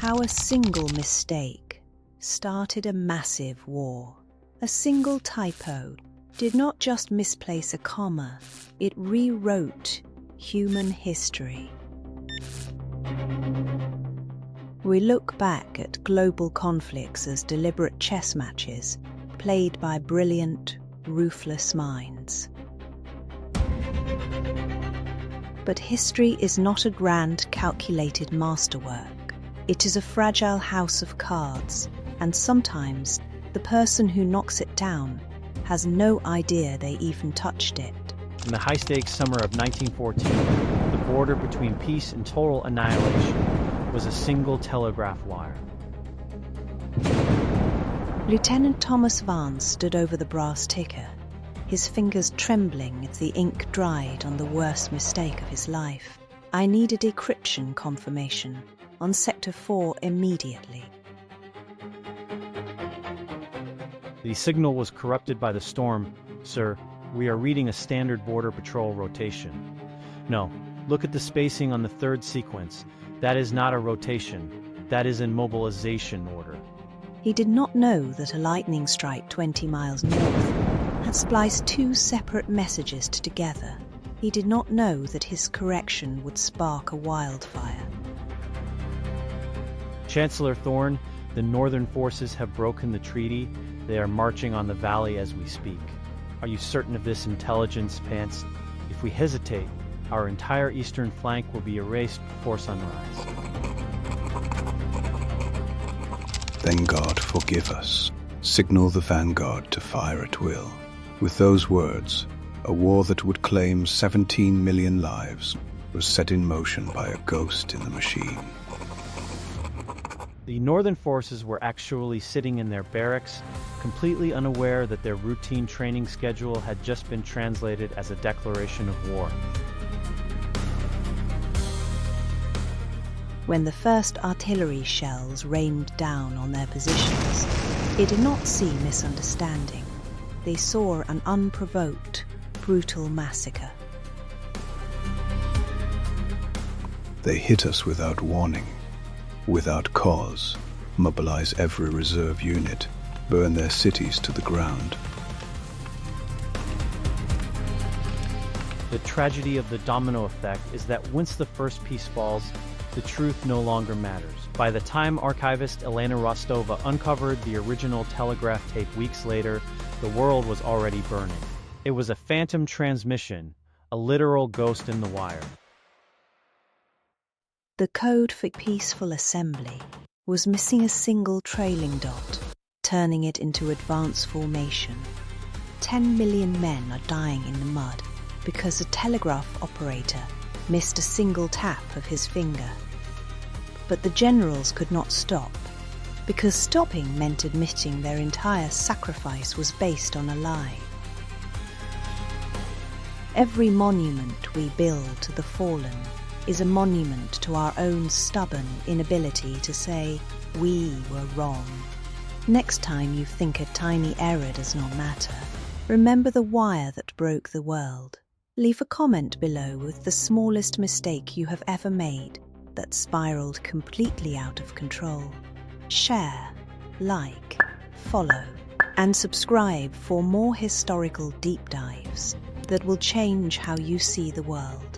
how a single mistake started a massive war. A single typo did not just misplace a comma, it rewrote human history. We look back at global conflicts as deliberate chess matches played by brilliant, ruthless minds. But history is not a grand, calculated masterwork. It is a fragile house of cards, and sometimes the person who knocks it down has no idea they even touched it. In the high-stakes summer of 1914, the border between peace and total annihilation was a single telegraph wire. Lieutenant Thomas Vance stood over the brass ticker, his fingers trembling as the ink dried on the worst mistake of his life. I need a decryption confirmation on Sector 4 immediately. The signal was corrupted by the storm. Sir, we are reading a standard border patrol rotation. No, look at the spacing on the third sequence. That is not a rotation. That is in mobilization order. He did not know that a lightning strike 20 miles north had spliced two separate messages together. He did not know that his correction would spark a wildfire. Chancellor Thorne, the Northern forces have broken the treaty. They are marching on the valley as we speak. Are you certain of this intelligence, Vance? If we hesitate, our entire eastern flank will be erased before sunrise. Then God forgive us. Signal the vanguard to fire at will. With those words, a war that would claim 17 million lives was set in motion by a ghost in the machine. The Northern forces were actually sitting in their barracks, completely unaware that their routine training schedule had just been translated as a declaration of war. When the first artillery shells rained down on their positions, they did not see misunderstanding. They saw an unprovoked, brutal massacre. They hit us without warning, without cause, mobilize every reserve unit, burn their cities to the ground. The tragedy of the domino effect is that once the first piece falls, the truth no longer matters. By the time archivist Elena Rostova uncovered the original telegraph tape weeks later, the world was already burning. It was a phantom transmission, a literal ghost in the wire. The code for peaceful assembly was missing a single trailing dot, turning it into advance formation. 10 million men are dying in the mud because a telegraph operator missed a single tap of his finger. But the generals could not stop, because stopping meant admitting their entire sacrifice was based on a lie. Every monument we build to the fallen is a monument to our own stubborn inability to say, we were wrong. Next time you think a tiny error does not matter, remember the wire that broke the world. Leave a comment below with the smallest mistake you have ever made that spiraled completely out of control. Share, like, follow, and subscribe for more historical deep dives that will change how you see the world.